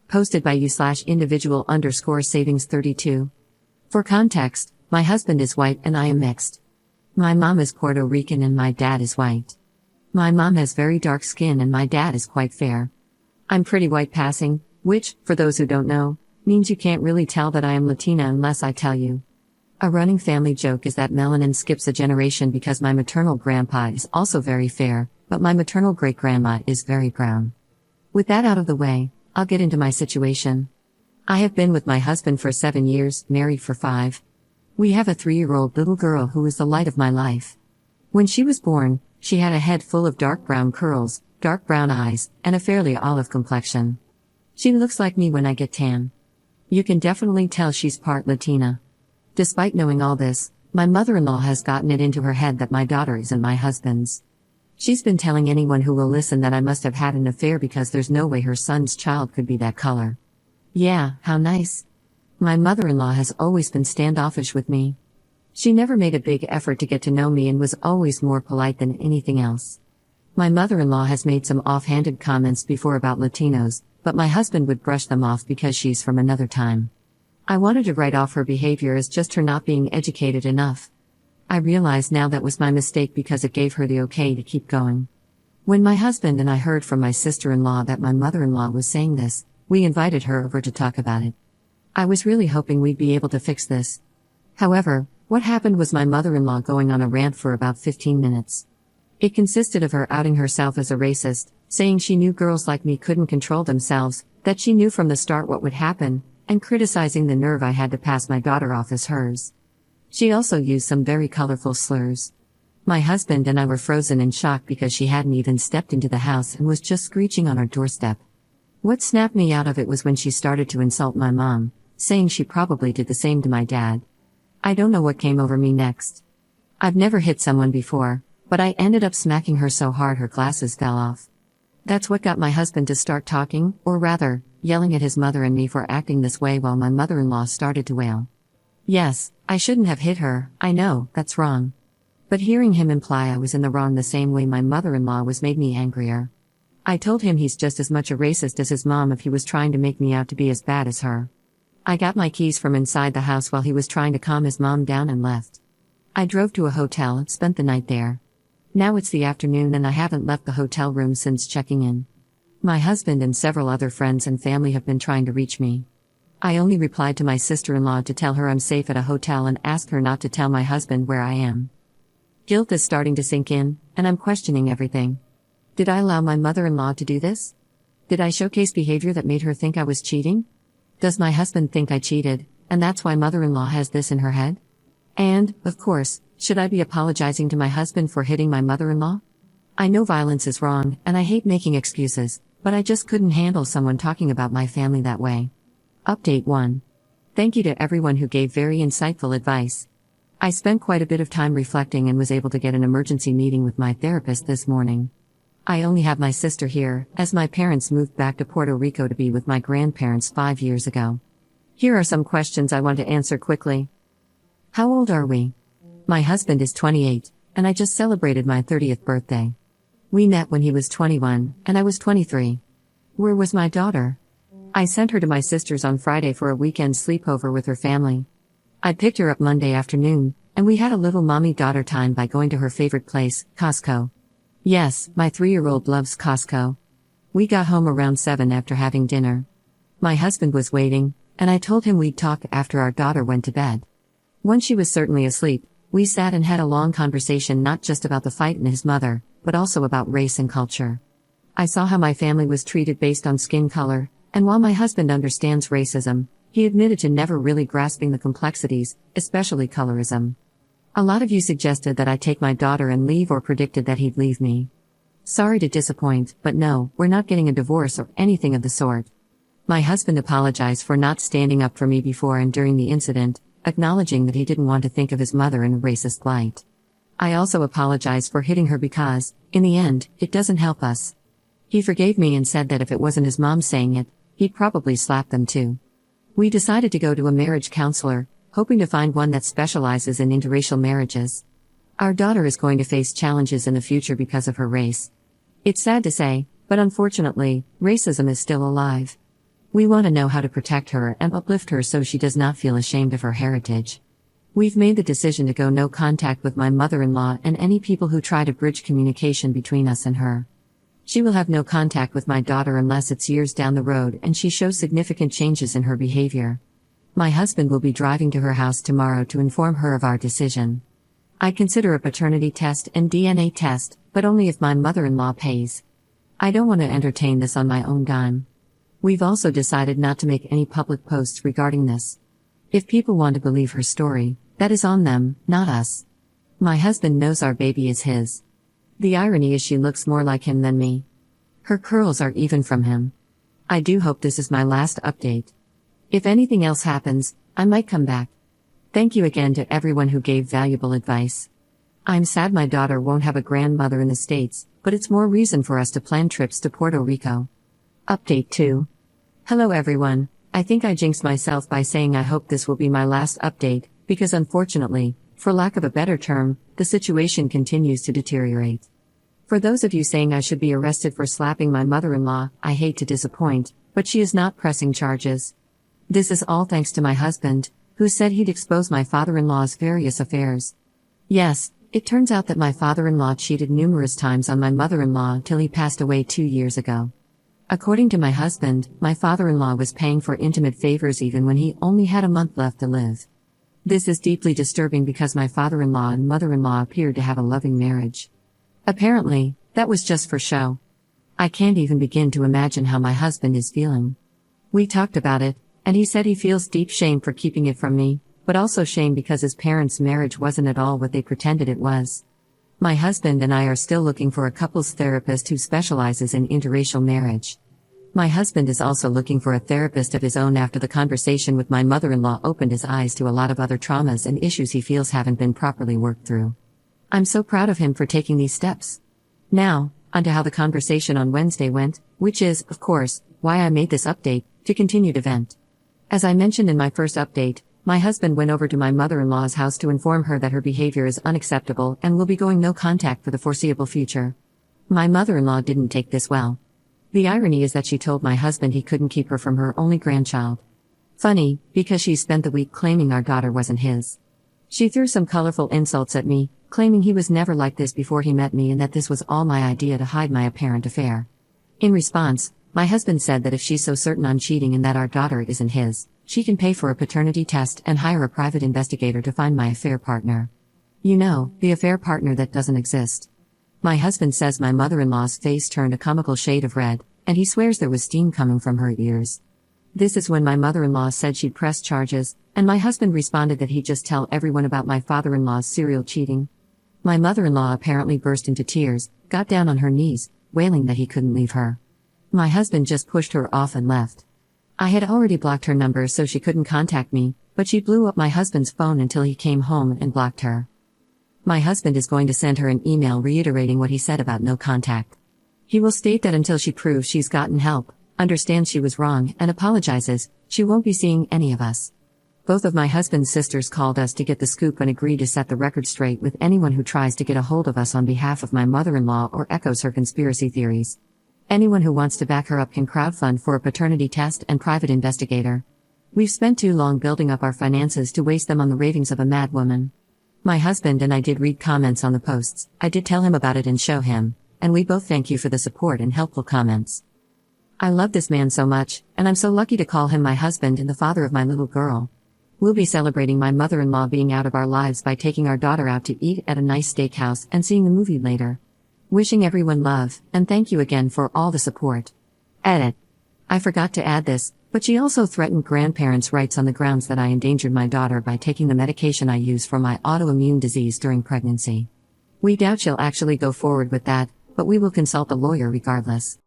Posted by you/individual_savings32. For context, my husband is white and I am mixed. My mom is Puerto Rican and my dad is white. My mom has very dark skin and my dad is quite fair. I'm pretty white passing, which, for those who don't know, means you can't really tell that I am Latina unless I tell you. A running family joke is that melanin skips a generation because my maternal grandpa is also very fair, but my maternal great-grandma is very brown. With that out of the way, I'll get into my situation. I have been with my husband for 7 years, married for 5. We have a 3-year-old little girl who is the light of my life. When she was born, she had a head full of dark brown curls, dark brown eyes, and a fairly olive complexion. She looks like me when I get tan. You can definitely tell she's part Latina. Despite knowing all this, my mother-in-law has gotten it into her head that my daughter isn't my husband's. She's been telling anyone who will listen that I must have had an affair because there's no way her son's child could be that color. Yeah, how nice. My mother-in-law has always been standoffish with me. She never made a big effort to get to know me and was always more polite than anything else. My mother-in-law has made some offhanded comments before about Latinos, but my husband would brush them off because she's from another time. I wanted to write off her behavior as just her not being educated enough. I realize now that was my mistake because it gave her the okay to keep going. When my husband and I heard from my sister-in-law that my mother-in-law was saying this, we invited her over to talk about it. I was really hoping we'd be able to fix this. However, what happened was my mother-in-law going on a rant for about 15 minutes. It consisted of her outing herself as a racist, saying she knew girls like me couldn't control themselves, that she knew from the start what would happen, and criticizing the nerve I had to pass my daughter off as hers. She also used some very colorful slurs. My husband and I were frozen in shock because she hadn't even stepped into the house and was just screeching on our doorstep. What snapped me out of it was when she started to insult my mom, saying she probably did the same to my dad. I don't know what came over me next. I've never hit someone before, but I ended up smacking her so hard her glasses fell off. That's what got my husband to start talking, or rather, yelling at his mother and me for acting this way while my mother-in-law started to wail. Yes, I shouldn't have hit her, I know, that's wrong. But hearing him imply I was in the wrong the same way my mother-in-law was made me angrier. I told him he's just as much a racist as his mom if he was trying to make me out to be as bad as her. I got my keys from inside the house while he was trying to calm his mom down and left. I drove to a hotel and spent the night there. Now it's the afternoon and I haven't left the hotel room since checking in. My husband and several other friends and family have been trying to reach me. I only replied to my sister-in-law to tell her I'm safe at a hotel and ask her not to tell my husband where I am. Guilt is starting to sink in, and I'm questioning everything. Did I allow my mother-in-law to do this? Did I showcase behavior that made her think I was cheating? Does my husband think I cheated, and that's why mother-in-law has this in her head? And, of course, should I be apologizing to my husband for hitting my mother-in-law? I know violence is wrong, and I hate making excuses, but I just couldn't handle someone talking about my family that way. Update 1. Thank you to everyone who gave very insightful advice. I spent quite a bit of time reflecting and was able to get an emergency meeting with my therapist this morning. I only have my sister here, as my parents moved back to Puerto Rico to be with my grandparents 5 years ago. Here are some questions I want to answer quickly. How old are we? My husband is 28, and I just celebrated my 30th birthday. We met when he was 21, and I was 23. Where was my daughter? I sent her to my sister's on Friday for a weekend sleepover with her family. I picked her up Monday afternoon, and we had a little mommy-daughter time by going to her favorite place, Costco. Yes, my 3-year-old loves Costco. We got home around 7 after having dinner. My husband was waiting, and I told him we'd talk after our daughter went to bed. Once she was certainly asleep, we sat and had a long conversation not just about the fight and his mother, but also about race and culture. I saw how my family was treated based on skin color, and while my husband understands racism, he admitted to never really grasping the complexities, especially colorism. A lot of you suggested that I take my daughter and leave or predicted that he'd leave me. Sorry to disappoint, but no, we're not getting a divorce or anything of the sort. My husband apologized for not standing up for me before and during the incident, acknowledging that he didn't want to think of his mother in a racist light. I also apologized for hitting her because, in the end, it doesn't help us. He forgave me and said that if it wasn't his mom saying it, he'd probably slap them too. We decided to go to a marriage counselor, hoping to find one that specializes in interracial marriages. Our daughter is going to face challenges in the future because of her race. It's sad to say, but unfortunately, racism is still alive. We want to know how to protect her and uplift her so she does not feel ashamed of her heritage. We've made the decision to go no contact with my mother-in-law and any people who try to bridge communication between us and her. She will have no contact with my daughter unless it's years down the road and she shows significant changes in her behavior. My husband will be driving to her house tomorrow to inform her of our decision. I consider a paternity test and DNA test, but only if my mother-in-law pays. I don't want to entertain this on my own dime. We've also decided not to make any public posts regarding this. If people want to believe her story, that is on them, not us. My husband knows our baby is his. The irony is she looks more like him than me. Her curls are even from him. I do hope this is my last update. If anything else happens, I might come back. Thank you again to everyone who gave valuable advice. I'm sad my daughter won't have a grandmother in the States, but it's more reason for us to plan trips to Puerto Rico. Update 2. Hello everyone, I think I jinxed myself by saying I hope this will be my last update, because unfortunately, for lack of a better term, the situation continues to deteriorate. For those of you saying I should be arrested for slapping my mother-in-law, I hate to disappoint, but she is not pressing charges. This is all thanks to my husband, who said he'd expose my father-in-law's various affairs. Yes, it turns out that my father-in-law cheated numerous times on my mother-in-law till he passed away 2 years ago. According to my husband, my father-in-law was paying for intimate favors even when he only had a month left to live. This is deeply disturbing because my father-in-law and mother-in-law appeared to have a loving marriage. Apparently, that was just for show. I can't even begin to imagine how my husband is feeling. We talked about it, and he said he feels deep shame for keeping it from me, but also shame because his parents' marriage wasn't at all what they pretended it was. My husband and I are still looking for a couples therapist who specializes in interracial marriage. My husband is also looking for a therapist of his own after the conversation with my mother-in-law opened his eyes to a lot of other traumas and issues he feels haven't been properly worked through. I'm so proud of him for taking these steps. Now, onto how the conversation on Wednesday went, which is, of course, why I made this update, to continue to vent. As I mentioned in my first update, my husband went over to my mother-in-law's house to inform her that her behavior is unacceptable and will be going no contact for the foreseeable future. My mother-in-law didn't take this well. The irony is that she told my husband he couldn't keep her from her only grandchild. Funny, because she spent the week claiming our daughter wasn't his. She threw some colorful insults at me, claiming he was never like this before he met me and that this was all my idea to hide my apparent affair. In response, my husband said that if she's so certain on cheating and that our daughter isn't his, she can pay for a paternity test and hire a private investigator to find my affair partner. You know, the affair partner that doesn't exist. My husband says my mother-in-law's face turned a comical shade of red, and he swears there was steam coming from her ears. This is when my mother-in-law said she'd press charges, and my husband responded that he'd just tell everyone about my father-in-law's serial cheating. My mother-in-law apparently burst into tears, got down on her knees, wailing that he couldn't leave her. My husband just pushed her off and left. I had already blocked her number so she couldn't contact me, but she blew up my husband's phone until he came home and blocked her. My husband is going to send her an email reiterating what he said about no contact. He will state that until she proves she's gotten help, understands she was wrong, and apologizes, she won't be seeing any of us. Both of my husband's sisters called us to get the scoop and agreed to set the record straight with anyone who tries to get a hold of us on behalf of my mother-in-law or echoes her conspiracy theories. Anyone who wants to back her up can crowdfund for a paternity test and private investigator. We've spent too long building up our finances to waste them on the ravings of a mad woman. My husband and I did read comments on the posts, I did tell him about it and show him, and we both thank you for the support and helpful comments. I love this man so much, and I'm so lucky to call him my husband and the father of my little girl. We'll be celebrating my mother-in-law being out of our lives by taking our daughter out to eat at a nice steakhouse and seeing the movie later. Wishing everyone love, and thank you again for all the support. Edit. I forgot to add this, but she also threatened grandparents' rights on the grounds that I endangered my daughter by taking the medication I use for my autoimmune disease during pregnancy. We doubt she'll actually go forward with that, but we will consult a lawyer regardless.